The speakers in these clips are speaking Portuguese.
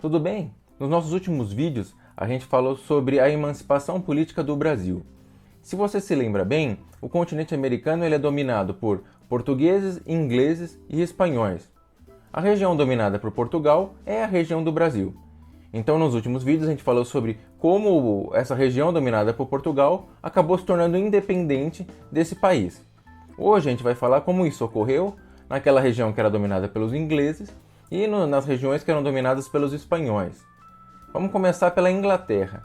tudo bem? Nos nossos últimos vídeos, a gente falou sobre a emancipação política do Brasil. Se você se lembra bem, o continente americano ele é dominado por portugueses, ingleses e espanhóis. A região dominada por Portugal é a região do Brasil. Então, nos últimos vídeos, a gente falou sobre como essa região dominada por Portugal acabou se tornando independente desse país. Hoje a gente vai falar como isso ocorreu naquela região que era dominada pelos ingleses e nas regiões que eram dominadas pelos espanhóis. Vamos começar pela Inglaterra.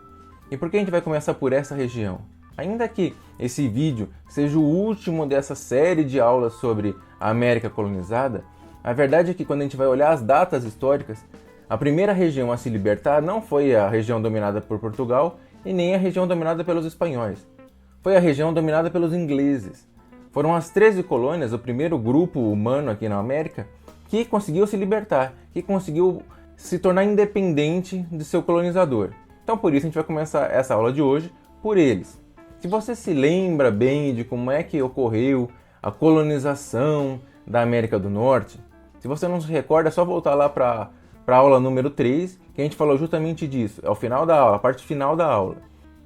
E por que a gente vai começar por essa região? Ainda que esse vídeo seja o último dessa série de aulas sobre a América colonizada, a verdade é que quando a gente vai olhar as datas históricas, a primeira região a se libertar não foi a região dominada por Portugal e nem a região dominada pelos espanhóis. Foi a região dominada pelos ingleses. Foram as 13 colônias, o primeiro grupo humano aqui na América, que conseguiu se libertar, que conseguiu se tornar independente de seu colonizador. Então por isso a gente vai começar essa aula de hoje por eles. Se você se lembra bem de como é que ocorreu a colonização da América do Norte, se você não se recorda, é só voltar lá para a aula número 3, que a gente falou justamente disso, é o final da aula, a parte final da aula.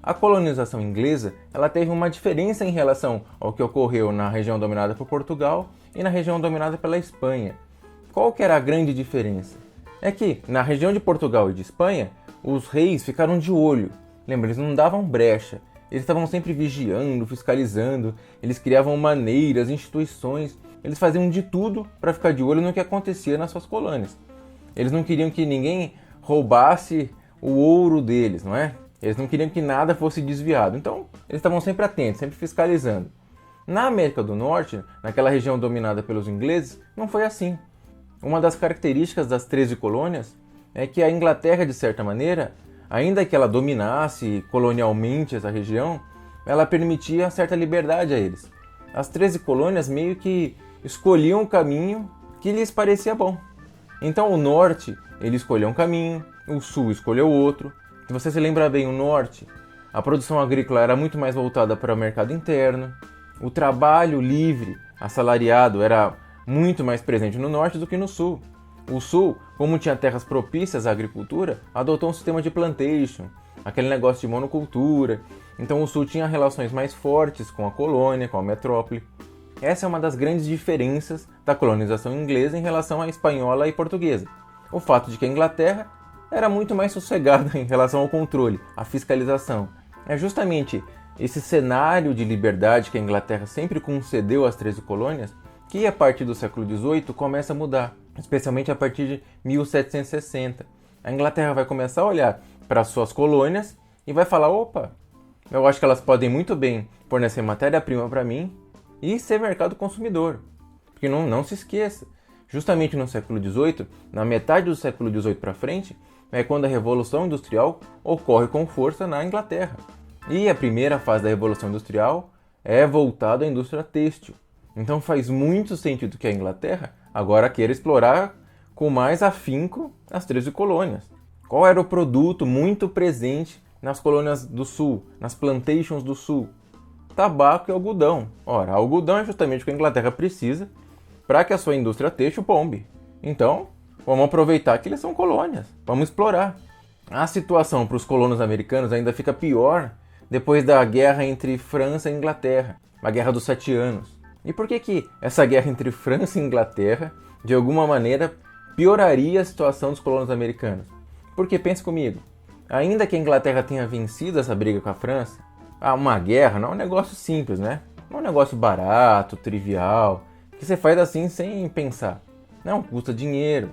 A colonização inglesa ela teve uma diferença em relação ao que ocorreu na região dominada por Portugal e na região dominada pela Espanha. Qual que era a grande diferença? É que na região de Portugal e de Espanha, os reis ficaram de olho. Lembra, eles não davam brecha. Eles estavam sempre vigiando, fiscalizando, eles criavam maneiras, instituições, eles faziam de tudo para ficar de olho no que acontecia nas suas colônias. Eles não queriam que ninguém roubasse o ouro deles, não é? Eles não queriam que nada fosse desviado. Então, eles estavam sempre atentos, sempre fiscalizando. Na América do Norte, naquela região dominada pelos ingleses, não foi assim. Uma das características das 13 colônias é que a Inglaterra, de certa maneira, ainda que ela dominasse colonialmente essa região, ela permitia certa liberdade a eles. As 13 colônias meio que escolhiam o caminho que lhes parecia bom. Então o norte, ele escolheu um caminho, o sul escolheu outro. Se você se lembra bem, o norte, a produção agrícola era muito mais voltada para o mercado interno. O trabalho livre, assalariado, era muito mais presente no norte do que no sul. O sul, como tinha terras propícias à agricultura, adotou um sistema de plantation, aquele negócio de monocultura. Então o sul tinha relações mais fortes com a colônia, com a metrópole. Essa é uma das grandes diferenças da colonização inglesa em relação à espanhola e portuguesa. O fato de que a Inglaterra era muito mais sossegada em relação ao controle, à fiscalização. É justamente esse cenário de liberdade que a Inglaterra sempre concedeu às 13 colônias que a partir do século XVIII começa a mudar, especialmente a partir de 1760. A Inglaterra vai começar a olhar para as suas colônias e vai falar, opa, eu acho que elas podem muito bem fornecer matéria-prima para mim e ser mercado consumidor. Porque não se esqueça, justamente no século XVIII, na metade do século XVIII para frente, é quando a Revolução Industrial ocorre com força na Inglaterra. E a primeira fase da Revolução Industrial é voltada à indústria têxtil. Então faz muito sentido que a Inglaterra agora queira explorar com mais afinco as 13 colônias. Qual era o produto muito presente nas colônias do sul, nas plantations do sul? Tabaco e algodão. Ora, algodão é justamente o que a Inglaterra precisa para que a sua indústria têxtil bombe. Então, vamos aproveitar que eles são colônias, vamos explorar. A situação para os colonos americanos ainda fica pior depois da guerra entre França e Inglaterra, a Guerra dos 7 Anos. E por que essa guerra entre França e Inglaterra, de alguma maneira, pioraria a situação dos colonos americanos? Porque, pense comigo, ainda que a Inglaterra tenha vencido essa briga com a França, uma guerra não é um negócio simples, né? Não é um negócio barato, trivial, que você faz assim sem pensar. Não, custa dinheiro.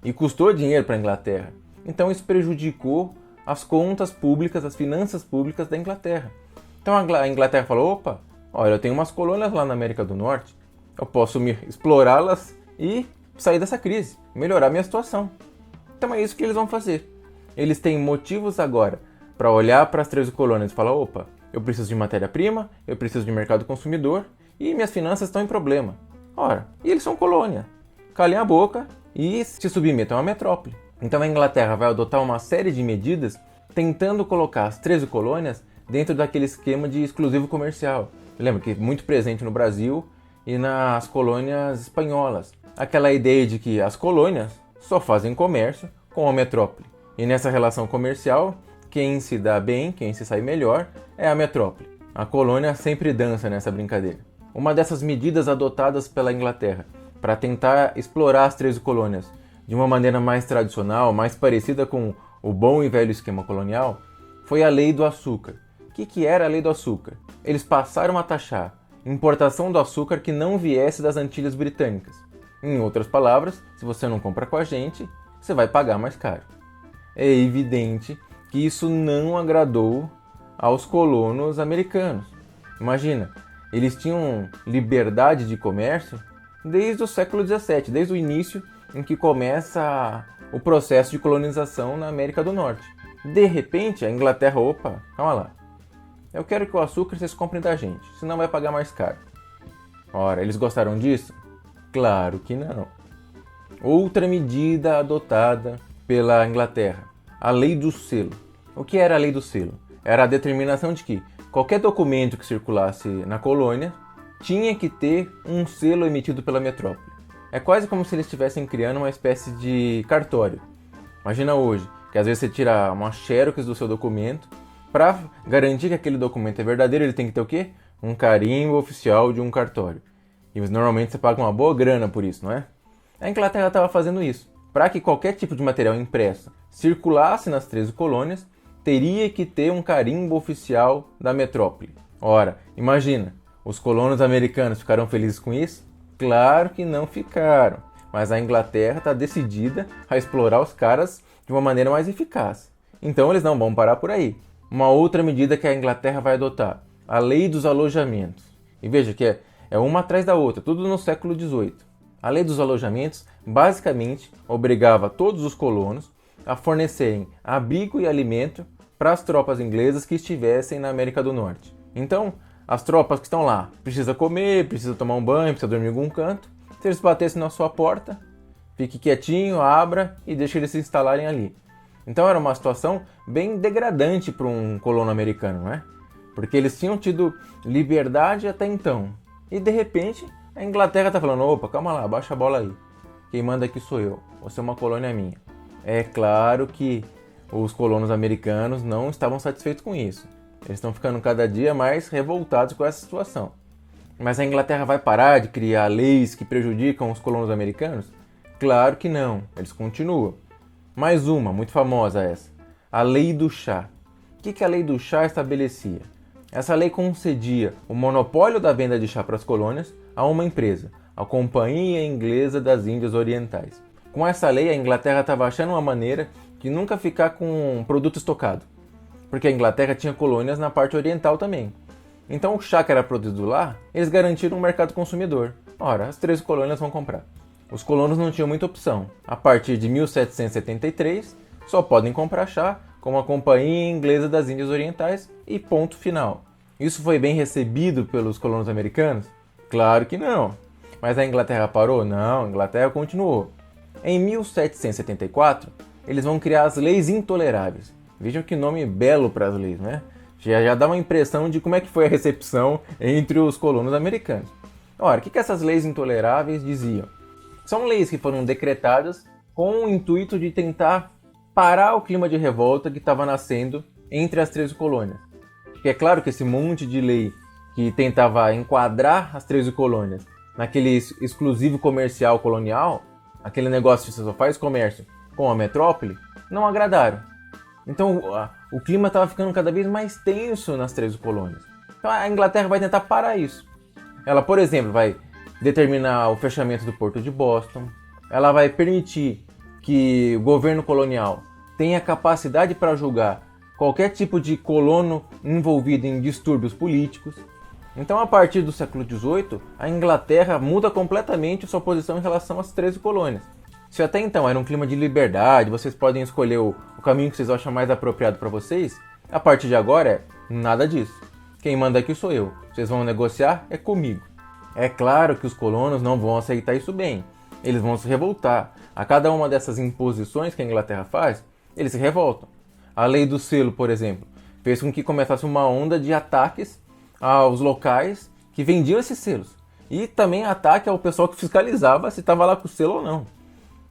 E custou dinheiro para a Inglaterra. Então isso prejudicou as contas públicas, as finanças públicas da Inglaterra. Então a Inglaterra falou, opa, olha, eu tenho umas colônias lá na América do Norte, eu posso explorá-las e sair dessa crise, melhorar minha situação. Então é isso que eles vão fazer. Eles têm motivos agora para olhar para as 13 colônias e falar, opa, eu preciso de matéria-prima, eu preciso de mercado consumidor e minhas finanças estão em problema. Ora, e eles são colônia. Calem a boca e se submetam à metrópole. Então a Inglaterra vai adotar uma série de medidas tentando colocar as 13 colônias dentro daquele esquema de exclusivo comercial. Lembra que é muito presente no Brasil e nas colônias espanholas. Aquela ideia de que as colônias só fazem comércio com a metrópole. E nessa relação comercial, quem se dá bem, quem se sai melhor, é a metrópole. A colônia sempre dança nessa brincadeira. Uma dessas medidas adotadas pela Inglaterra para tentar explorar as 13 colônias de uma maneira mais tradicional, mais parecida com o bom e velho esquema colonial, foi a Lei do Açúcar. O que era a Lei do Açúcar? Eles passaram a taxar importação do açúcar que não viesse das Antilhas Britânicas. Em outras palavras, se você não compra com a gente, você vai pagar mais caro. É evidente que isso não agradou aos colonos americanos. Imagina, eles tinham liberdade de comércio desde o século XVII, desde o início em que começa o processo de colonização na América do Norte. De repente, a Inglaterra, opa, calma lá, eu quero que o açúcar vocês comprem da gente, senão vai pagar mais caro. Ora, eles gostaram disso? Claro que não. Outra medida adotada pela Inglaterra, a Lei do Selo. O que era a Lei do Selo? Era a determinação de que qualquer documento que circulasse na colônia tinha que ter um selo emitido pela metrópole. É quase como se eles estivessem criando uma espécie de cartório. Imagina hoje, que às vezes você tira uma xerox do seu documento, para garantir que aquele documento é verdadeiro, ele tem que ter o quê? Um carimbo oficial de um cartório. E normalmente você paga uma boa grana por isso, não é? A Inglaterra estava fazendo isso. Para que qualquer tipo de material impresso circulasse nas 13 colônias, teria que ter um carimbo oficial da metrópole. Ora, imagina, os colonos americanos ficaram felizes com isso? Claro que não ficaram. Mas a Inglaterra está decidida a explorar os caras de uma maneira mais eficaz. Então eles não vão parar por aí. Uma outra medida que a Inglaterra vai adotar, a Lei dos Alojamentos. E veja que é uma atrás da outra, tudo no século XVIII. A Lei dos Alojamentos basicamente obrigava todos os colonos a fornecerem abrigo e alimento para as tropas inglesas que estivessem na América do Norte. Então, as tropas que estão lá precisam comer, precisam tomar um banho, precisam dormir em algum canto. Se eles batessem na sua porta, fique quietinho, abra e deixe eles se instalarem ali. Então era uma situação bem degradante para um colono americano, não é? Porque eles tinham tido liberdade até então. E de repente a Inglaterra está falando, opa, calma lá, baixa a bola aí. Quem manda aqui sou eu, você é uma colônia minha. É claro que os colonos americanos não estavam satisfeitos com isso. Eles estão ficando cada dia mais revoltados com essa situação. Mas a Inglaterra vai parar de criar leis que prejudicam os colonos americanos? Claro que não, eles continuam. Mais uma, muito famosa essa, a Lei do Chá. O que a Lei do Chá estabelecia? Essa lei concedia o monopólio da venda de chá para as colônias a uma empresa, a Companhia Inglesa das Índias Orientais. Com essa lei, a Inglaterra estava achando uma maneira de nunca ficar com um produto estocado, porque a Inglaterra tinha colônias na parte oriental também. Então o chá que era produzido lá, eles garantiram um mercado consumidor. Ora, as 13 colônias vão comprar. Os colonos não tinham muita opção. A partir de 1773, só podem comprar chá com a Companhia Inglesa das Índias Orientais e ponto final. Isso foi bem recebido pelos colonos americanos? Claro que não. Mas a Inglaterra parou? Não, a Inglaterra continuou. Em 1774, eles vão criar as Leis Intoleráveis. Vejam que nome belo para as leis, né? Já dá uma impressão de como é que foi a recepção entre os colonos americanos. Ora, o que essas leis intoleráveis diziam? São leis que foram decretadas com o intuito de tentar parar o clima de revolta que estava nascendo entre as 13 colônias. Porque é claro que esse monte de lei que tentava enquadrar as 13 colônias naquele exclusivo comercial colonial, aquele negócio que você só faz comércio com a metrópole, não agradaram. Então o clima estava ficando cada vez mais tenso nas 13 colônias. Então a Inglaterra vai tentar parar isso. Ela, por exemplo, vai determinar o fechamento do porto de Boston. Ela vai permitir que o governo colonial tenha capacidade para julgar qualquer tipo de colono envolvido em distúrbios políticos. Então, a partir do século XVIII, a Inglaterra muda completamente sua posição em relação às 13 colônias. Se até então era um clima de liberdade, vocês podem escolher o caminho que vocês acham mais apropriado para vocês, a partir de agora é nada disso. Quem manda aqui sou eu. Vocês vão negociar é comigo. É claro que os colonos não vão aceitar isso bem. Eles vão se revoltar. A cada uma dessas imposições que a Inglaterra faz, eles se revoltam. A Lei do Selo, por exemplo, fez com que começasse uma onda de ataques aos locais que vendiam esses selos. E também ataque ao pessoal que fiscalizava se estava lá com o selo ou não.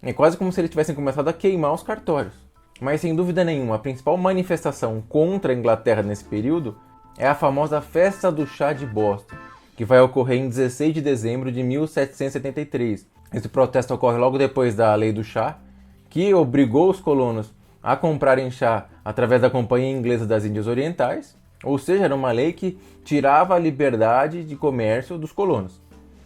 É quase como se eles tivessem começado a queimar os cartórios. Mas sem dúvida nenhuma, a principal manifestação contra a Inglaterra nesse período é a famosa Festa do Chá de Boston, que vai ocorrer em 16 de dezembro de 1773. Esse protesto ocorre logo depois da Lei do Chá, que obrigou os colonos a comprarem chá através da Companhia Inglesa das Índias Orientais, ou seja, era uma lei que tirava a liberdade de comércio dos colonos.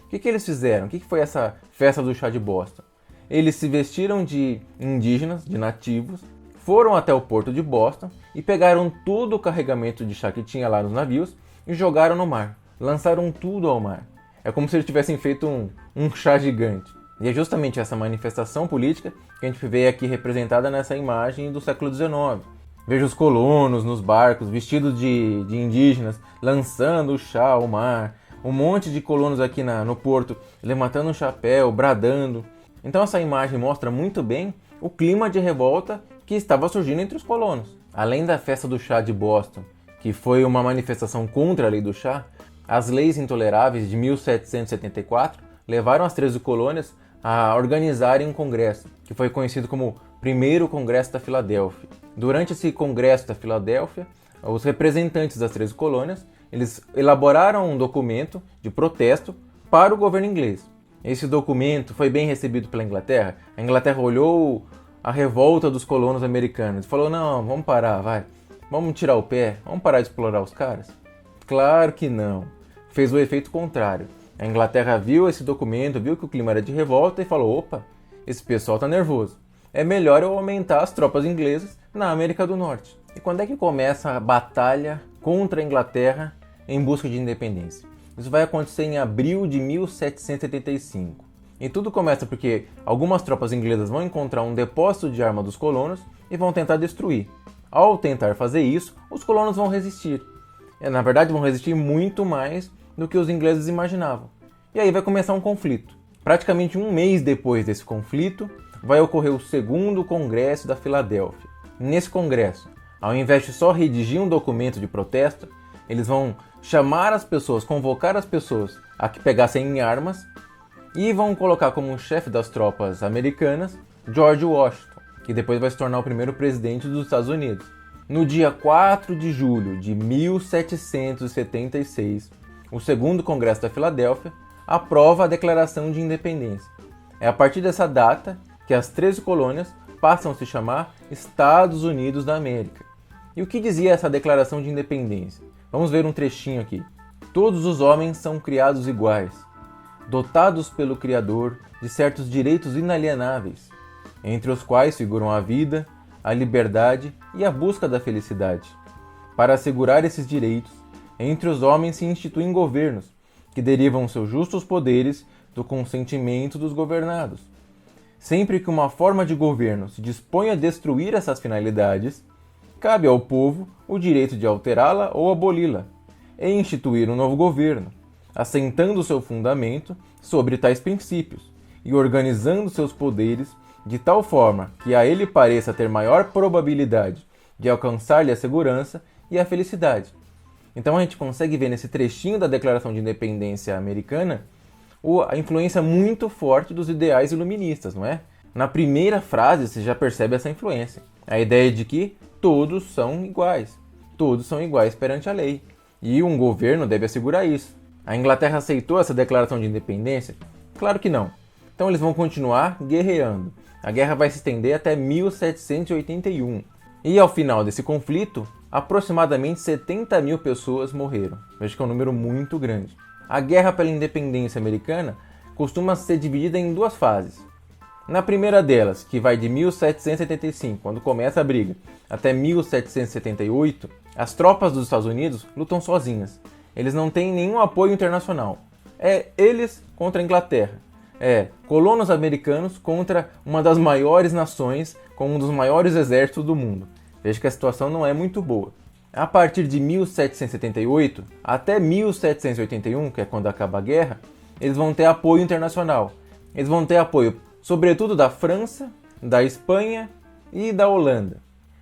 O que eles fizeram? O que foi essa Festa do Chá de Boston? Eles se vestiram de indígenas, de nativos, foram até o porto de Boston e pegaram todo o carregamento de chá que tinha lá nos navios e jogaram no mar. Lançaram tudo ao mar. É como se eles tivessem feito um chá gigante. E é justamente essa manifestação política que a gente vê aqui representada nessa imagem do século XIX. Veja os colonos nos barcos, vestidos de indígenas, lançando o chá ao mar. Um monte de colonos aqui no porto, levantando um chapéu, bradando. Então essa imagem mostra muito bem o clima de revolta que estava surgindo entre os colonos. Além da Festa do Chá de Boston, que foi uma manifestação contra a Lei do Chá, as leis intoleráveis de 1774 levaram as 13 colônias a organizarem um congresso, que foi conhecido como Primeiro Congresso da Filadélfia. Durante esse Congresso da Filadélfia, os representantes das 13 colônias, eles elaboraram um documento de protesto para o governo inglês. Esse documento foi bem recebido pela Inglaterra. A Inglaterra olhou a revolta dos colonos americanos e falou: não, vamos parar, vai. Vamos tirar o pé, vamos parar de explorar os caras? Claro que não. Fez o efeito contrário. A Inglaterra viu esse documento, viu que o clima era de revolta e falou: opa, esse pessoal tá nervoso. É melhor eu aumentar as tropas inglesas na América do Norte. E quando é que começa a batalha contra a Inglaterra em busca de independência? Isso vai acontecer em abril de 1775. E tudo começa porque algumas tropas inglesas vão encontrar um depósito de arma dos colonos e vão tentar destruir. Ao tentar fazer isso, os colonos vão resistir. Na verdade, vão resistir muito mais do que os ingleses imaginavam. E aí vai começar um conflito. Praticamente um mês depois desse conflito, vai ocorrer o segundo Congresso da Filadélfia. Nesse congresso, ao invés de só redigir um documento de protesto, eles vão chamar as pessoas, convocar as pessoas a que pegassem armas e vão colocar como chefe das tropas americanas George Washington, que depois vai se tornar o primeiro presidente dos Estados Unidos. No dia 4 de julho de 1776, o segundo Congresso da Filadélfia aprova a Declaração de Independência. É a partir dessa data que as 13 colônias passam a se chamar Estados Unidos da América. E o que dizia essa Declaração de Independência? Vamos ver um trechinho aqui. Todos os homens são criados iguais, dotados pelo Criador de certos direitos inalienáveis, entre os quais figuram a vida, a liberdade e a busca da felicidade. Para assegurar esses direitos, entre os homens se instituem governos, que derivam seus justos poderes do consentimento dos governados. Sempre que uma forma de governo se dispõe a destruir essas finalidades, cabe ao povo o direito de alterá-la ou aboli-la, e instituir um novo governo, assentando seu fundamento sobre tais princípios e organizando seus poderes de tal forma que a ele pareça ter maior probabilidade de alcançar-lhe a segurança e a felicidade. Então a gente consegue ver nesse trechinho da Declaração de Independência americana a influência muito forte dos ideais iluministas, não é? Na primeira frase você já percebe essa influência. A ideia de que todos são iguais perante a lei. E um governo deve assegurar isso. A Inglaterra aceitou essa Declaração de Independência? Claro que não. Então eles vão continuar guerreando. A guerra vai se estender até 1781. E ao final desse conflito, aproximadamente 70 mil pessoas morreram. Veja que é um número muito grande. A guerra pela independência americana costuma ser dividida em duas fases. Na primeira delas, que vai de 1775, quando começa a briga, até 1778, as tropas dos Estados Unidos lutam sozinhas. Eles não têm nenhum apoio internacional. É eles contra a Inglaterra. É colonos americanos contra uma das maiores nações, com um dos maiores exércitos do mundo. Veja que a situação não é muito boa. A partir de 1778 até 1781, que é quando acaba a guerra, eles vão ter apoio internacional. Eles vão ter apoio, sobretudo, da França, da Espanha e da Holanda.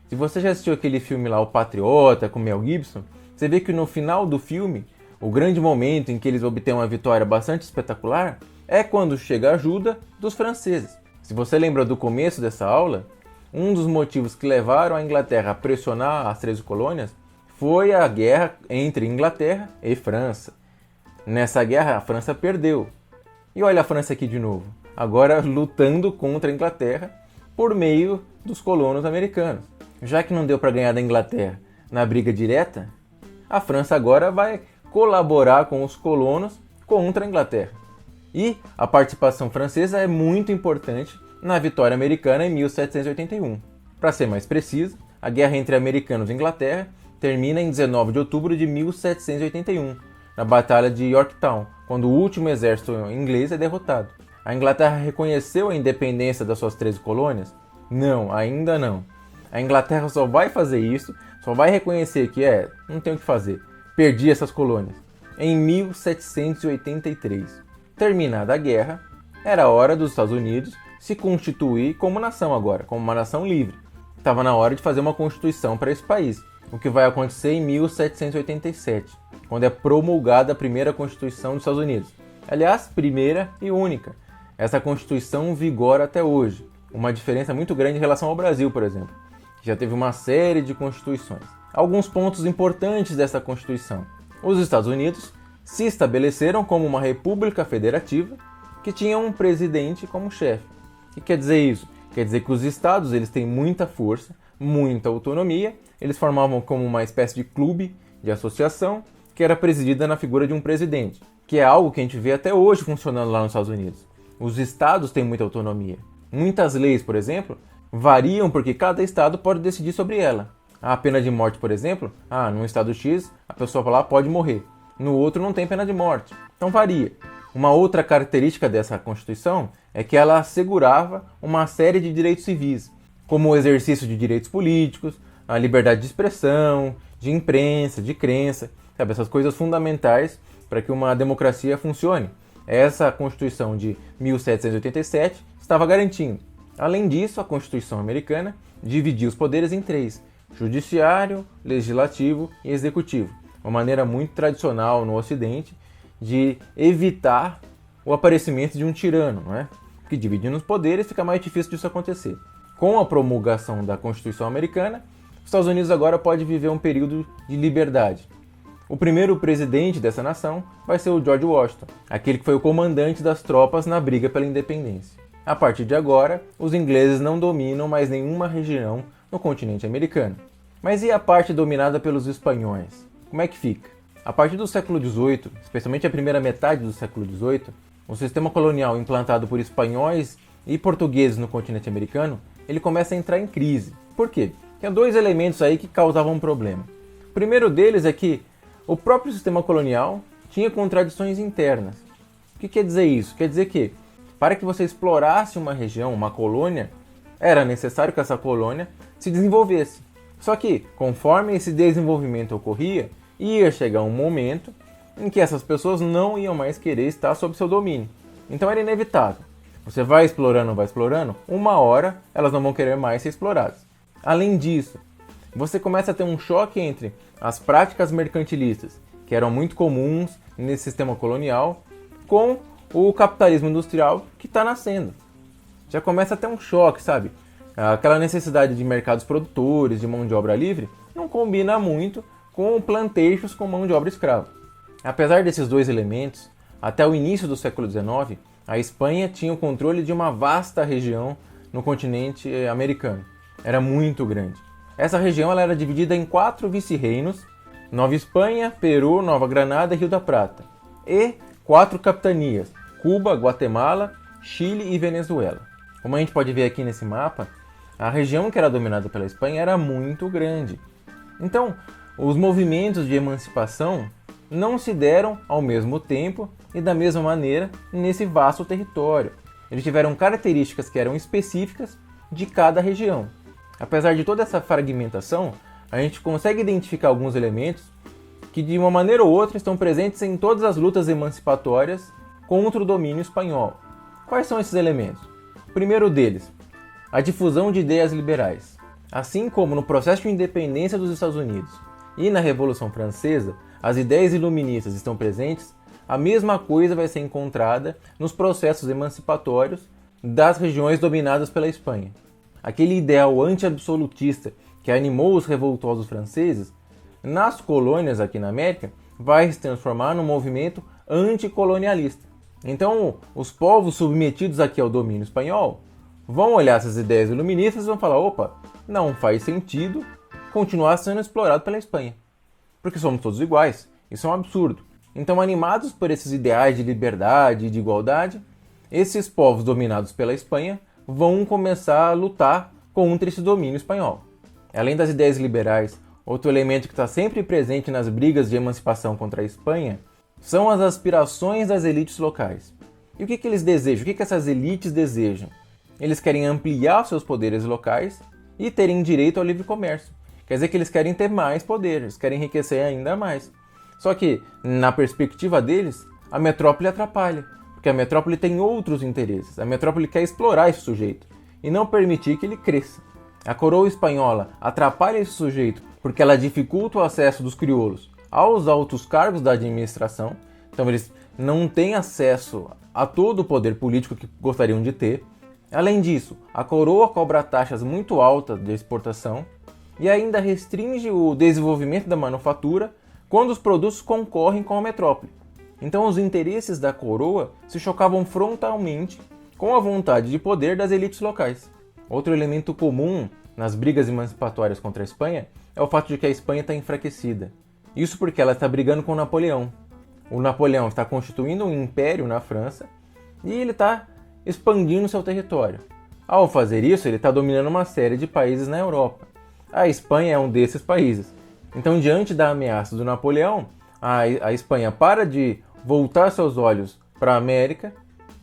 Se você já assistiu aquele filme lá, O Patriota, com Mel Gibson, você vê que no final do filme, o grande momento em que eles obtêm uma vitória bastante espetacular é quando chega a ajuda dos franceses. Se você lembra do começo dessa aula, um dos motivos que levaram a Inglaterra a pressionar as 13 colônias foi a guerra entre Inglaterra e França. Nessa guerra, a França perdeu. E olha a França aqui de novo, agora lutando contra a Inglaterra por meio dos colonos americanos. Já que não deu para ganhar da Inglaterra na briga direta, a França agora vai colaborar com os colonos contra a Inglaterra. E a participação francesa é muito importante na vitória americana em 1781. Para ser mais preciso, a guerra entre americanos e Inglaterra termina em 19 de outubro de 1781, na Batalha de Yorktown, quando o último exército inglês é derrotado. A Inglaterra reconheceu a independência das suas 13 colônias? Não, ainda não. A Inglaterra só vai fazer isso, só vai reconhecer que não tem o que fazer, perdi essas colônias, em 1783. Terminada a guerra, era hora dos Estados Unidos se constituir como nação agora, como uma nação livre. Estava na hora de fazer uma constituição para esse país, o que vai acontecer em 1787, quando é promulgada a primeira Constituição dos Estados Unidos. Aliás, primeira e única. Essa Constituição vigora até hoje, uma diferença muito grande em relação ao Brasil, por exemplo, que já teve uma série de constituições. Alguns pontos importantes dessa Constituição. Os Estados Unidos se estabeleceram como uma república federativa que tinha um presidente como chefe. O que quer dizer isso? Quer dizer que os estados eles têm muita força, muita autonomia, eles formavam como uma espécie de clube, de associação, que era presidida na figura de um presidente, que é algo que a gente vê até hoje funcionando lá nos Estados Unidos. Os estados têm muita autonomia. Muitas leis, por exemplo, variam porque cada estado pode decidir sobre ela. A pena de morte, por exemplo, num estado X, a pessoa lá pode morrer. No outro não tem pena de morte. Então varia. Uma outra característica dessa Constituição é que ela assegurava uma série de direitos civis, como o exercício de direitos políticos, a liberdade de expressão, de imprensa, de crença, sabe, essas coisas fundamentais para que uma democracia funcione. Essa Constituição de 1787 estava garantindo. Além disso, a Constituição americana dividia os poderes em três: judiciário, legislativo e executivo. Uma maneira muito tradicional no Ocidente de evitar o aparecimento de um tirano, não é? Porque dividindo os poderes fica mais difícil disso acontecer. Com a promulgação da Constituição americana, os Estados Unidos agora pode viver um período de liberdade. O primeiro presidente dessa nação vai ser o George Washington, aquele que foi o comandante das tropas na briga pela independência. A partir de agora, os ingleses não dominam mais nenhuma região no continente americano. Mas e a parte dominada pelos espanhóis? Como é que fica? A partir do século XVIII, especialmente a primeira metade do século XVIII, o sistema colonial implantado por espanhóis e portugueses no continente americano, ele começa a entrar em crise. Por quê? Tinha dois elementos aí que causavam um problema. O primeiro deles é que o próprio sistema colonial tinha contradições internas. O que quer dizer isso? Quer dizer que, para que você explorasse uma região, uma colônia, era necessário que essa colônia se desenvolvesse. Só que, conforme esse desenvolvimento ocorria, ia chegar um momento em que essas pessoas não iam mais querer estar sob seu domínio. Então era inevitável. Você vai explorando, uma hora elas não vão querer mais ser exploradas. Além disso, você começa a ter um choque entre as práticas mercantilistas, que eram muito comuns nesse sistema colonial, com o capitalismo industrial que está nascendo. Já começa a ter um choque, sabe? Aquela necessidade de mercados produtores, de mão de obra livre, não combina muito com plantations com mão de obra escrava. Apesar desses dois elementos, até o início do século XIX, a Espanha tinha o controle de uma vasta região no continente americano. Era muito grande. Essa região ela era dividida em 4 vice-reinos: Nova Espanha, Peru, Nova Granada e Rio da Prata. E 4 capitanias: Cuba, Guatemala, Chile e Venezuela. Como a gente pode ver aqui nesse mapa, a região que era dominada pela Espanha era muito grande. Então, os movimentos de emancipação não se deram ao mesmo tempo e da mesma maneira nesse vasto território. Eles tiveram características que eram específicas de cada região. Apesar de toda essa fragmentação, a gente consegue identificar alguns elementos que de uma maneira ou outra estão presentes em todas as lutas emancipatórias contra o domínio espanhol. Quais são esses elementos? O primeiro deles, a difusão de ideias liberais. Assim como no processo de independência dos Estados Unidos e na Revolução Francesa, as ideias iluministas estão presentes, a mesma coisa vai ser encontrada nos processos emancipatórios das regiões dominadas pela Espanha. aquele ideal anti-absolutista que animou os revoltosos franceses, nas colônias aqui na América, vai se transformar num movimento anticolonialista. Então, os povos submetidos aqui ao domínio espanhol vão olhar essas ideias iluministas e vão falar: opa, não faz sentido continuar sendo explorado pela Espanha, porque somos todos iguais, isso é um absurdo. Então, animados por esses ideais de liberdade e de igualdade, esses povos dominados pela Espanha vão começar a lutar contra esse domínio espanhol. Além das ideias liberais, outro elemento que está sempre presente nas brigas de emancipação contra a Espanha são as aspirações das elites locais. E o que eles desejam? O que essas elites desejam? Eles querem ampliar seus poderes locais e terem direito ao livre comércio. Quer dizer que eles querem ter mais poder, eles querem enriquecer ainda mais. Só que, na perspectiva deles, a metrópole atrapalha, porque a metrópole tem outros interesses. A metrópole quer explorar esse sujeito e não permitir que ele cresça. A coroa espanhola atrapalha esse sujeito porque ela dificulta o acesso dos crioulos aos altos cargos da administração, então eles não têm acesso a todo o poder político que gostariam de ter. Além disso, a coroa cobra taxas muito altas de exportação e ainda restringe o desenvolvimento da manufatura quando os produtos concorrem com a metrópole. Então os interesses da coroa se chocavam frontalmente com a vontade de poder das elites locais. Outro elemento comum nas brigas emancipatórias contra a Espanha é o fato de que a Espanha está enfraquecida. Isso porque ela está brigando com o Napoleão. O Napoleão está constituindo um império na França e ele está expandindo seu território. Ao fazer isso, ele está dominando uma série de países na Europa. A Espanha é um desses países. Então, diante da ameaça do Napoleão, a Espanha para de voltar seus olhos para a América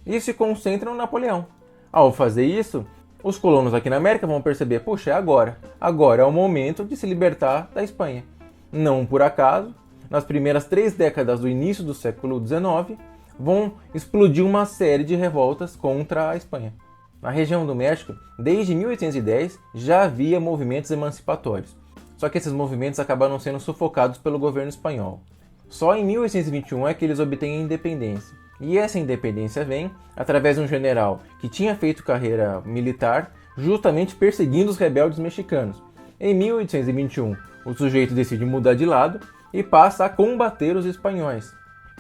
e se concentra no Napoleão. Ao fazer isso, os colonos aqui na América vão perceber: puxa, é agora. Agora é o momento de se libertar da Espanha. Não por acaso, nas primeiras 3 décadas do início do século XIX, vão explodir uma série de revoltas contra a Espanha. Na região do México, desde 1810, já havia movimentos emancipatórios. Só que esses movimentos acabaram sendo sufocados pelo governo espanhol. Só em 1821 é que eles obtêm a independência. E essa independência vem através de um general que tinha feito carreira militar, justamente perseguindo os rebeldes mexicanos. Em 1821, o sujeito decide mudar de lado e passa a combater os espanhóis.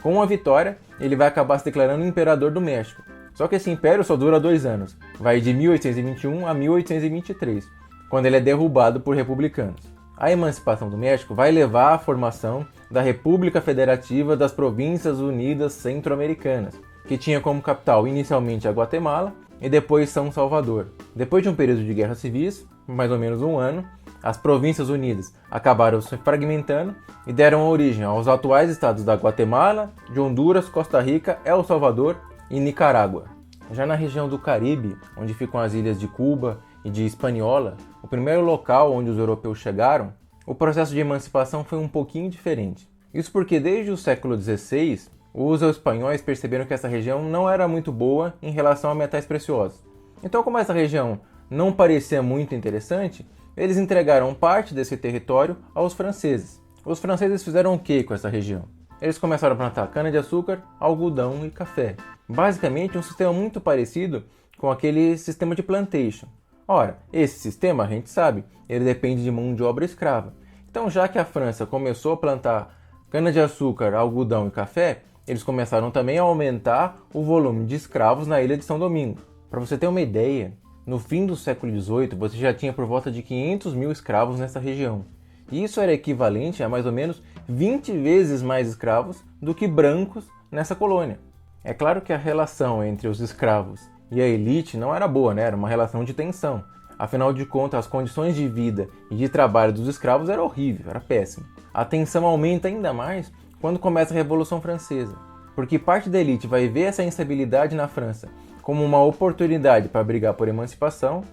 Com a vitória, ele vai acabar se declarando imperador do México. Só que esse império só dura 2 anos, vai de 1821 a 1823, quando ele é derrubado por republicanos. A emancipação do México vai levar à formação da República Federativa das Províncias Unidas Centro-Americanas, que tinha como capital inicialmente a Guatemala e depois São Salvador. Depois de um período de guerras civis, mais ou menos 1 ano, as Províncias Unidas acabaram se fragmentando e deram origem aos atuais estados da Guatemala, de Honduras, Costa Rica, El Salvador e Nicarágua. Já na região do Caribe, onde ficam as ilhas de Cuba e de Hispaniola, o primeiro local onde os europeus chegaram, o processo de emancipação foi um pouquinho diferente. Isso porque desde o século XVI, os espanhóis perceberam que essa região não era muito boa em relação a metais preciosos. Então, como essa região não parecia muito interessante, eles entregaram parte desse território aos franceses. Os franceses fizeram o que com essa região? Eles começaram a plantar cana-de-açúcar, algodão e café. Basicamente um sistema muito parecido com aquele sistema de plantation. Ora, esse sistema, a gente sabe, ele depende de mão de obra escrava. Então, já que a França começou a plantar cana-de-açúcar, algodão e café, eles começaram também a aumentar o volume de escravos na ilha de São Domingo. Para você ter uma ideia, no fim do século XVIII, você já tinha por volta de 500 mil escravos nessa região. E isso era equivalente a mais ou menos 20 vezes mais escravos do que brancos nessa colônia. É claro que a relação entre os escravos e a elite não era boa, né? Era uma relação de tensão. Afinal de contas, as condições de vida e de trabalho dos escravos era horrível, era péssimo. A tensão aumenta ainda mais quando começa a Revolução Francesa, porque parte da elite vai ver essa instabilidade na França como uma oportunidade para brigar por emancipação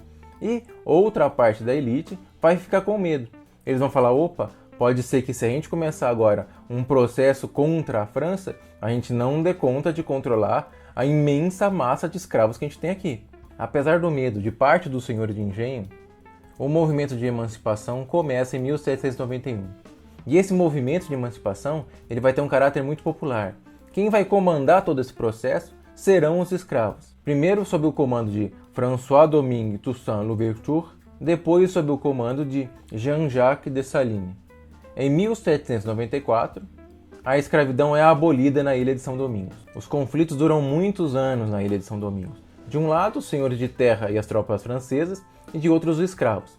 e outra parte da elite vai ficar com medo. Eles vão falar: opa, pode ser que se a gente começar agora um processo contra a França, a gente não dê conta de controlar a imensa massa de escravos que a gente tem aqui. Apesar do medo de parte dos senhores de engenho, o movimento de emancipação começa em 1791. E esse movimento de emancipação ele vai ter um caráter muito popular. Quem vai comandar todo esse processo serão os escravos. Primeiro sob o comando de François-Domingue Toussaint Louverture, depois sob o comando de Jean-Jacques Dessalines. Em 1794, a escravidão é abolida na Ilha de São Domingos. Os conflitos duram muitos anos na Ilha de São Domingos. De um lado, os senhores de terra e as tropas francesas, e de outros, os escravos.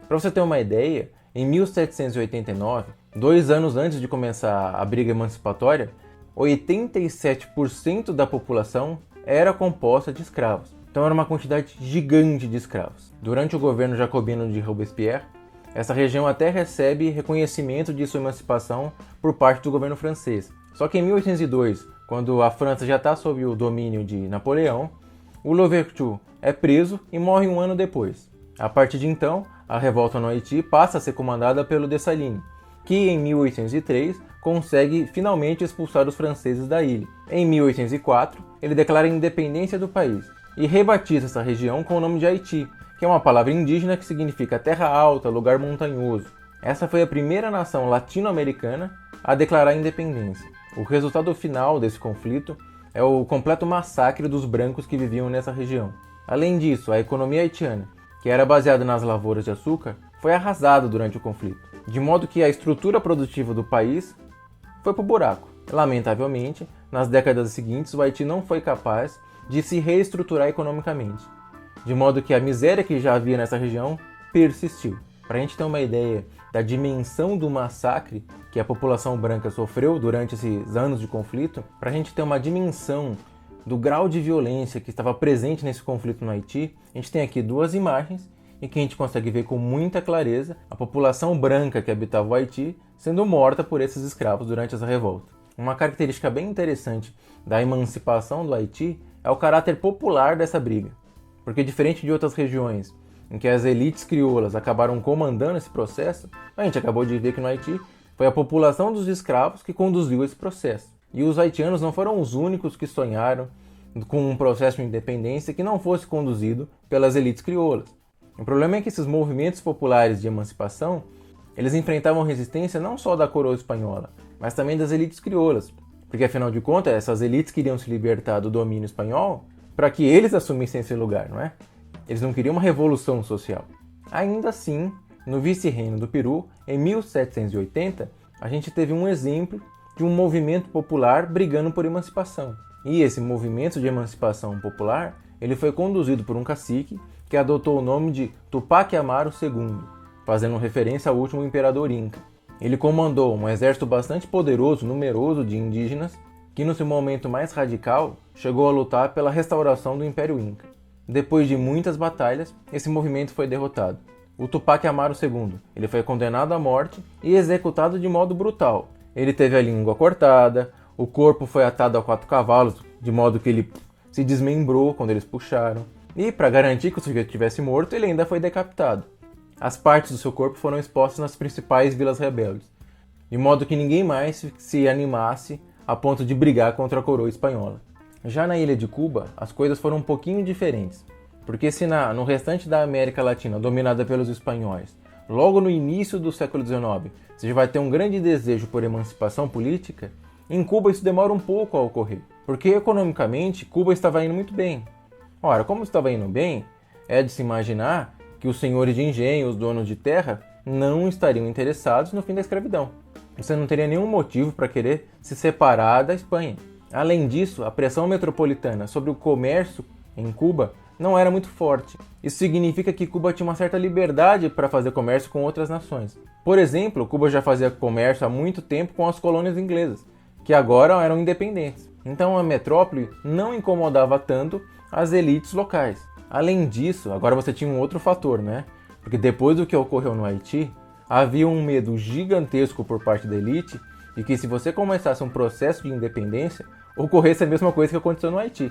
Para você ter uma ideia, em 1789, 2 anos antes de começar a briga emancipatória, 87% da população era composta de escravos. Então era uma quantidade gigante de escravos. Durante o governo jacobino de Robespierre, essa região até recebe reconhecimento de sua emancipação por parte do governo francês. Só que em 1802, quando a França já está sob o domínio de Napoleão, o Louverture é preso e morre um ano depois. A partir de então, a revolta no Haiti passa a ser comandada pelo Dessalines, que em 1803 consegue finalmente expulsar os franceses da ilha. Em 1804, ele declara a independência do país e rebatiza essa região com o nome de Haiti, que é uma palavra indígena que significa terra alta, lugar montanhoso. Essa foi a primeira nação latino-americana a declarar a independência. O resultado final desse conflito é o completo massacre dos brancos que viviam nessa região. Além disso, a economia haitiana, que era baseada nas lavouras de açúcar, foi arrasada durante o conflito, de modo que a estrutura produtiva do país foi para o buraco. Lamentavelmente, nas décadas seguintes, o Haiti não foi capaz de se reestruturar economicamente, de modo que a miséria que já havia nessa região persistiu. Para a gente ter uma ideia da dimensão do massacre que a população branca sofreu durante esses anos de conflito, para a gente ter uma dimensão do grau de violência que estava presente nesse conflito no Haiti, a gente tem aqui 2 imagens em que a gente consegue ver com muita clareza a população branca que habitava o Haiti sendo morta por esses escravos durante essa revolta. Uma característica bem interessante da emancipação do Haiti é o caráter popular dessa briga, porque diferente de outras regiões em que as elites crioulas acabaram comandando esse processo, a gente acabou de ver que no Haiti foi a população dos escravos que conduziu esse processo. E os haitianos não foram os únicos que sonharam com um processo de independência que não fosse conduzido pelas elites crioulas. O problema é que esses movimentos populares de emancipação, eles enfrentavam resistência não só da coroa espanhola, mas também das elites crioulas, porque afinal de contas essas elites queriam se libertar do domínio espanhol para que eles assumissem esse lugar, não é? Eles não queriam uma revolução social. Ainda assim, no vice-reino do Peru, em 1780, a gente teve um exemplo de um movimento popular brigando por emancipação. E esse movimento de emancipação popular, ele foi conduzido por um cacique que adotou o nome de Tupac Amaru II, fazendo referência ao último imperador Inca. Ele comandou um exército bastante poderoso, numeroso de indígenas, que no seu momento mais radical chegou a lutar pela restauração do Império Inca. Depois de muitas batalhas, esse movimento foi derrotado. O Tupac Amaru II, ele foi condenado à morte e executado de modo brutal. Ele teve a língua cortada, o corpo foi atado a 4 cavalos, de modo que ele se desmembrou quando eles puxaram. E, para garantir que o sujeito estivesse morto, ele ainda foi decapitado. As partes do seu corpo foram expostas nas principais vilas rebeldes, de modo que ninguém mais se animasse a ponto de brigar contra a coroa espanhola. Já na ilha de Cuba, as coisas foram um pouquinho diferentes, porque se no restante da América Latina, dominada pelos espanhóis, logo no início do século XIX, você já vai ter um grande desejo por emancipação política, em Cuba isso demora um pouco a ocorrer, porque economicamente Cuba estava indo muito bem. Ora, como estava indo bem, é de se imaginar que os senhores de engenho, os donos de terra, não estariam interessados no fim da escravidão. Você não teria nenhum motivo para querer se separar da Espanha. Além disso, a pressão metropolitana sobre o comércio em Cuba não era muito forte. Isso significa que Cuba tinha uma certa liberdade para fazer comércio com outras nações. Por exemplo, Cuba já fazia comércio há muito tempo com as colônias inglesas, que agora eram independentes. Então a metrópole não incomodava tanto as elites locais. Além disso, agora você tinha um outro fator, né? Porque depois do que ocorreu no Haiti, havia um medo gigantesco por parte da elite de que se você começasse um processo de independência, ocorresse a mesma coisa que aconteceu no Haiti.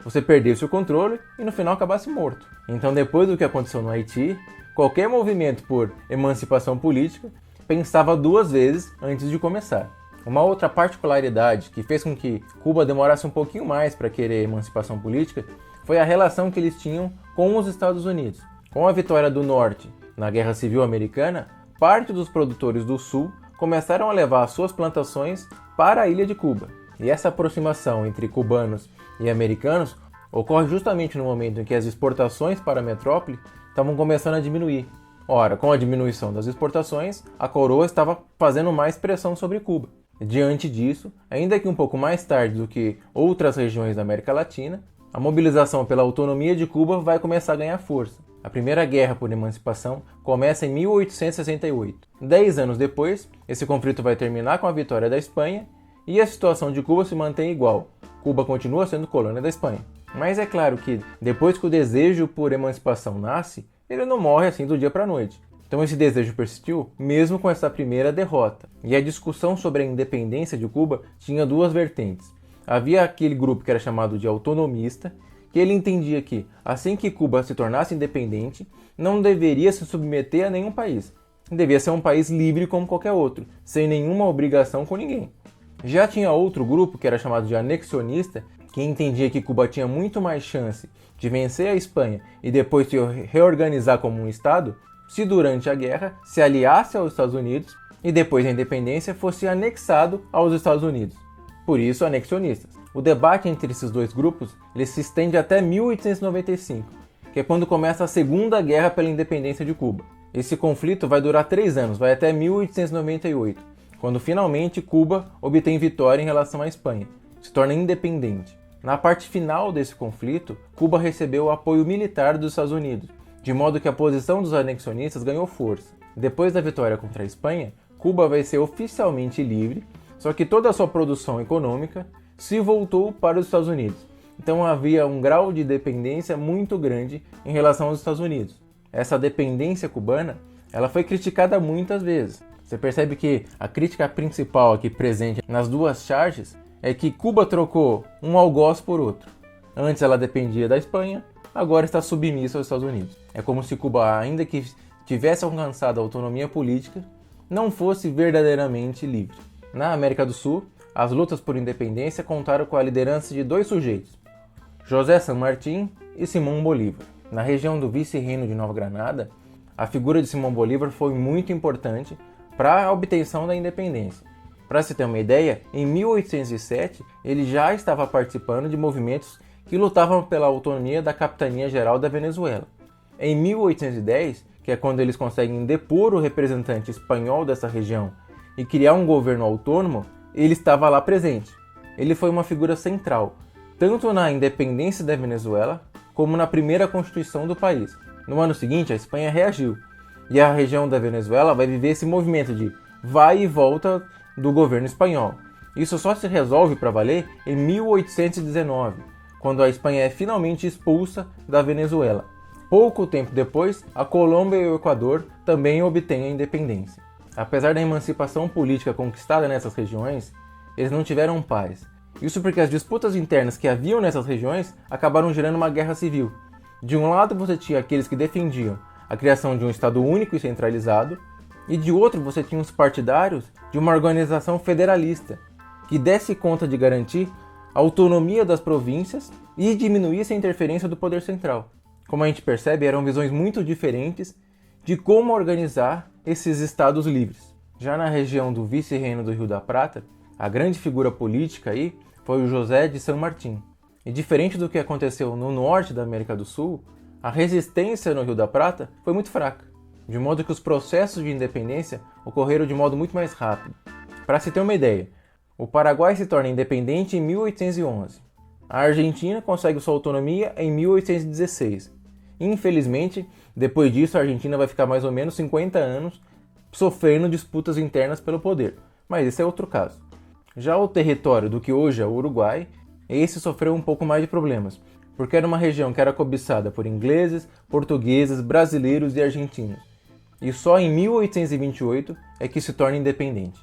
Você perdesse o controle e no final acabasse morto. Então depois do que aconteceu no Haiti, qualquer movimento por emancipação política pensava 2 vezes antes de começar. Uma outra particularidade que fez com que Cuba demorasse um pouquinho mais para querer emancipação política foi a relação que eles tinham com os Estados Unidos. Com a vitória do Norte na Guerra Civil Americana, parte dos produtores do Sul começaram a levar suas plantações para a ilha de Cuba. E essa aproximação entre cubanos e americanos ocorre justamente no momento em que as exportações para a metrópole estavam começando a diminuir. Ora, com a diminuição das exportações, a coroa estava fazendo mais pressão sobre Cuba. Diante disso, ainda que um pouco mais tarde do que outras regiões da América Latina, a mobilização pela autonomia de Cuba vai começar a ganhar força. A primeira guerra por emancipação começa em 1868. 10 anos depois, esse conflito vai terminar com a vitória da Espanha e a situação de Cuba se mantém igual. Cuba continua sendo colônia da Espanha. Mas é claro que, depois que o desejo por emancipação nasce, ele não morre assim do dia para a noite. Então esse desejo persistiu mesmo com essa primeira derrota. E a discussão sobre a independência de Cuba tinha duas vertentes. Havia aquele grupo que era chamado de autonomista, que ele entendia que, assim que Cuba se tornasse independente, não deveria se submeter a nenhum país. Devia ser um país livre como qualquer outro, sem nenhuma obrigação com ninguém. Já tinha outro grupo, que era chamado de anexionista, que entendia que Cuba tinha muito mais chance de vencer a Espanha e depois se reorganizar como um Estado, se durante a guerra se aliasse aos Estados Unidos e depois da independência fosse anexado aos Estados Unidos. Por isso, anexionistas. O debate entre esses dois grupos ele se estende até 1895, que é quando começa a Segunda Guerra pela Independência de Cuba. Esse conflito vai durar 3 anos, vai até 1898, quando finalmente Cuba obtém vitória em relação à Espanha, se torna independente. Na parte final desse conflito, Cuba recebeu o apoio militar dos Estados Unidos, de modo que a posição dos anexionistas ganhou força. Depois da vitória contra a Espanha, Cuba vai ser oficialmente livre, só que toda a sua produção econômica se voltou para os Estados Unidos. Então havia um grau de dependência muito grande em relação aos Estados Unidos. Essa dependência cubana, ela foi criticada muitas vezes. Você percebe que a crítica principal aqui presente nas duas charges é que Cuba trocou um algoz por outro. Antes ela dependia da Espanha, agora está submissa aos Estados Unidos. É como se Cuba, ainda que tivesse alcançado a autonomia política, não fosse verdadeiramente livre. Na América do Sul, as lutas por independência contaram com a liderança de dois sujeitos, José San Martín e Simón Bolívar. Na região do vice-reino de Nova Granada, a figura de Simón Bolívar foi muito importante para a obtenção da independência. Para se ter uma ideia, em 1807 ele já estava participando de movimentos que lutavam pela autonomia da Capitania Geral da Venezuela. Em 1810, que é quando eles conseguem depor o representante espanhol dessa região e criar um governo autônomo, ele estava lá presente. Ele foi uma figura central, tanto na independência da Venezuela, como na primeira constituição do país. No ano seguinte, a Espanha reagiu, e a região da Venezuela vai viver esse movimento de vai e volta do governo espanhol. Isso só se resolve para valer em 1819, quando a Espanha é finalmente expulsa da Venezuela. Pouco tempo depois, a Colômbia e o Equador também obtêm a independência. Apesar da emancipação política conquistada nessas regiões, eles não tiveram paz. Isso porque as disputas internas que haviam nessas regiões acabaram gerando uma guerra civil. De um lado você tinha aqueles que defendiam a criação de um Estado único e centralizado, e de outro você tinha os partidários de uma organização federalista, que desse conta de garantir a autonomia das províncias e diminuísse a interferência do poder central. Como a gente percebe, eram visões muito diferentes de como organizar esses estados livres. Já na região do vice-reino do Rio da Prata, a grande figura política aí foi o José de San Martín. E diferente do que aconteceu no norte da América do Sul, a resistência no Rio da Prata foi muito fraca, de modo que os processos de independência ocorreram de modo muito mais rápido. Para se ter uma ideia, o Paraguai se torna independente em 1811. A Argentina consegue sua autonomia em 1816. Infelizmente, depois disso a Argentina vai ficar mais ou menos 50 anos sofrendo disputas internas pelo poder, mas esse é outro caso. Já o território do que hoje é o Uruguai, esse sofreu um pouco mais de problemas, porque era uma região que era cobiçada por ingleses, portugueses, brasileiros e argentinos. E só em 1828 é que se torna independente.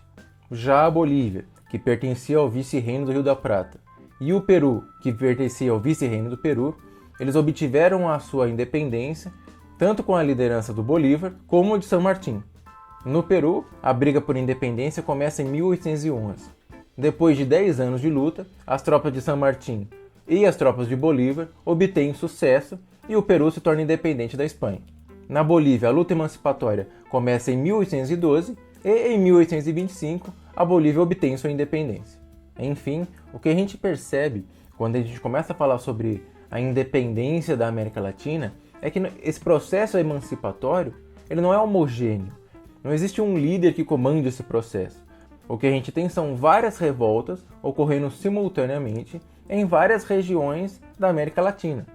Já a Bolívia, que pertencia ao vice-reino do Rio da Prata, e o Peru, que pertencia ao vice-reino do Peru, eles obtiveram a sua independência tanto com a liderança do Bolívar como de San Martín. No Peru, a briga por independência começa em 1811. Depois de 10 anos de luta, as tropas de San Martín e as tropas de Bolívar obtêm sucesso e o Peru se torna independente da Espanha. Na Bolívia, a luta emancipatória começa em 1812 e em 1825 a Bolívia obtém sua independência. Enfim, o que a gente percebe quando a gente começa a falar sobre a independência da América Latina é que esse processo emancipatório ele não é homogêneo. Não existe um líder que comande esse processo. O que a gente tem são várias revoltas ocorrendo simultaneamente em várias regiões da América Latina.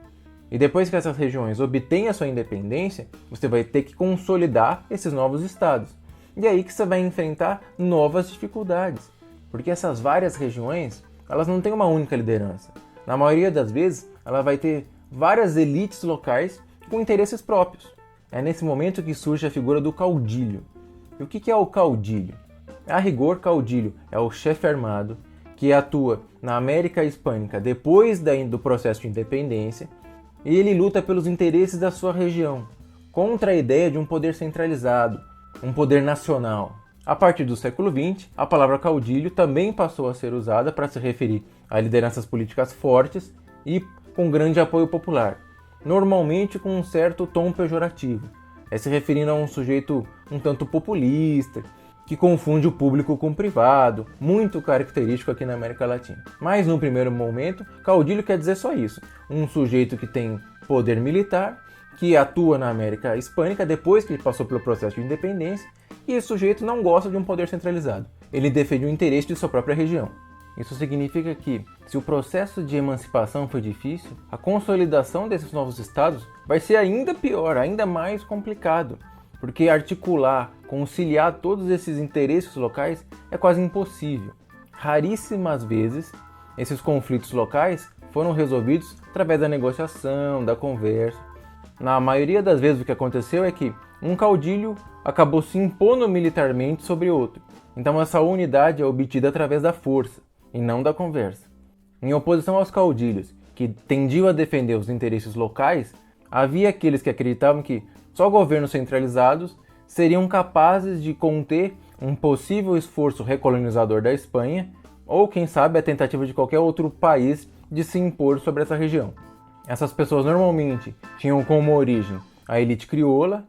E depois que essas regiões obtêm a sua independência, você vai ter que consolidar esses novos estados. E é aí que você vai enfrentar novas dificuldades, porque essas várias regiões, elas não têm uma única liderança. Na maioria das vezes, ela vai ter várias elites locais com interesses próprios. É nesse momento que surge a figura do caudilho. E o que é o caudilho? A rigor, caudilho é o chefe armado que atua na América Hispânica depois do processo de independência e ele luta pelos interesses da sua região, contra a ideia de um poder centralizado, um poder nacional. A partir do século XX, a palavra caudilho também passou a ser usada para se referir a lideranças políticas fortes e com grande apoio popular, normalmente com um certo tom pejorativo, se referindo a um sujeito um tanto populista, que confunde o público com o privado, muito característico aqui na América Latina. Mas no primeiro momento, caudilho quer dizer só isso, um sujeito que tem poder militar, que atua na América Hispânica depois que ele passou pelo processo de independência, e esse sujeito não gosta de um poder centralizado. Ele defende o interesse de sua própria região. Isso significa que, se o processo de emancipação foi difícil, a consolidação desses novos estados vai ser ainda pior, ainda mais complicado, porque articular, conciliar todos esses interesses locais é quase impossível. Raríssimas vezes, esses conflitos locais foram resolvidos através da negociação, da conversa. Na maioria das vezes o que aconteceu é que um caudilho acabou se impondo militarmente sobre outro. Então essa unidade é obtida através da força e não da conversa. Em oposição aos caudilhos, que tendiam a defender os interesses locais, havia aqueles que acreditavam que só governos centralizados seriam capazes de conter um possível esforço recolonizador da Espanha ou, quem sabe, a tentativa de qualquer outro país de se impor sobre essa região. Essas pessoas normalmente tinham como origem a elite crioula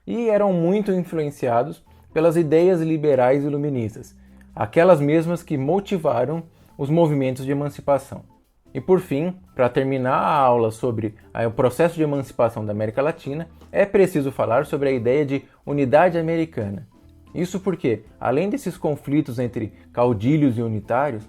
e eram muito influenciados pelas ideias liberais e iluministas, aquelas mesmas que motivaram os movimentos de emancipação. E por fim, para terminar a aula sobre o processo de emancipação da América Latina, é preciso falar sobre a ideia de unidade americana. Isso porque, além desses conflitos entre caudilhos e unitários,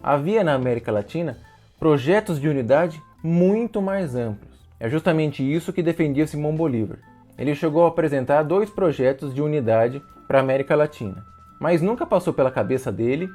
havia na América Latina projetos de unidade muito mais amplos. É justamente isso que defendia Simão Bolívar. Ele chegou a apresentar 2 projetos de unidade para a América Latina, mas nunca passou pela cabeça dele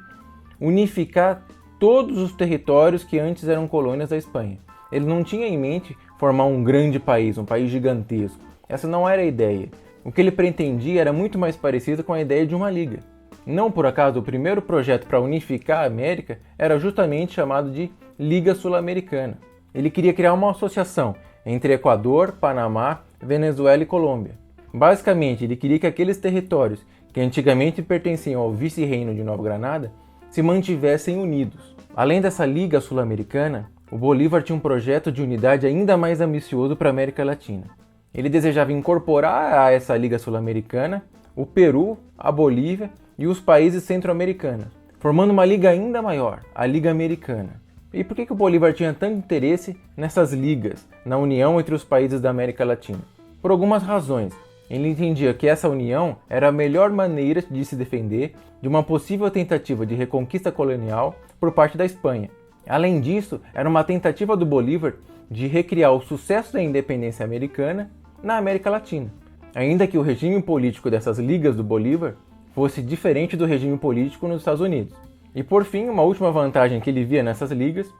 unificar todos os territórios que antes eram colônias da Espanha. Ele não tinha em mente formar um grande país, um país gigantesco. Essa não era a ideia. O que ele pretendia era muito mais parecido com a ideia de uma liga. Não por acaso, o primeiro projeto para unificar a América era justamente chamado de Liga Sul-Americana. Ele queria criar uma associação entre Equador, Panamá, Venezuela e Colômbia. Basicamente, ele queria que aqueles territórios que antigamente pertenciam ao vice-reino de Nova Granada se mantivessem unidos. Além dessa Liga Sul-Americana, o Bolívar tinha um projeto de unidade ainda mais ambicioso para a América Latina. Ele desejava incorporar a essa Liga Sul-Americana o Peru, a Bolívia e os países centro-americanos, formando uma liga ainda maior, a Liga Americana. E por que o Bolívar tinha tanto interesse nessas ligas, na união entre os países da América Latina? Por algumas razões. Ele entendia que essa união era a melhor maneira de se defender de uma possível tentativa de reconquista colonial por parte da Espanha. Além disso, era uma tentativa do Bolívar de recriar o sucesso da independência americana na América Latina, ainda que o regime político dessas ligas do Bolívar fosse diferente do regime político nos Estados Unidos. E por fim, uma última vantagem que ele via nessas ligas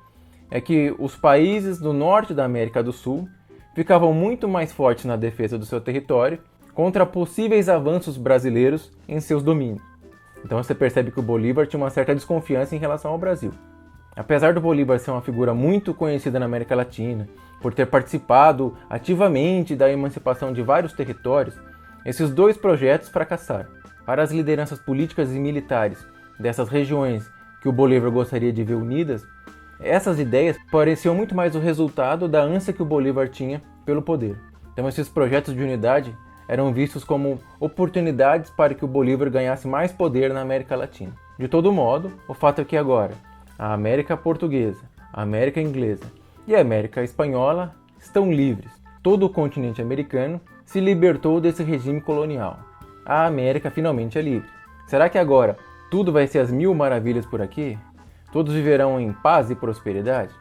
é que os países do norte da América do Sul ficavam muito mais fortes na defesa do seu território contra possíveis avanços brasileiros em seus domínios. Então você percebe que o Bolívar tinha uma certa desconfiança em relação ao Brasil. Apesar do Bolívar ser uma figura muito conhecida na América Latina, por ter participado ativamente da emancipação de vários territórios, esses 2 projetos fracassaram. Para as lideranças políticas e militares dessas regiões que o Bolívar gostaria de ver unidas, essas ideias pareciam muito mais o resultado da ânsia que o Bolívar tinha pelo poder. Então esses projetos de unidade eram vistos como oportunidades para que o Bolívar ganhasse mais poder na América Latina. De todo modo, o fato é que agora a América Portuguesa, a América Inglesa e a América Espanhola estão livres. Todo o continente americano se libertou desse regime colonial. A América finalmente é livre. Será que agora tudo vai ser às mil maravilhas por aqui? Todos viverão em paz e prosperidade?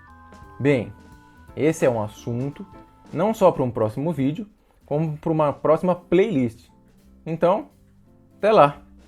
Bem, esse é um assunto não só para um próximo vídeo, como para uma próxima playlist. Então, até lá!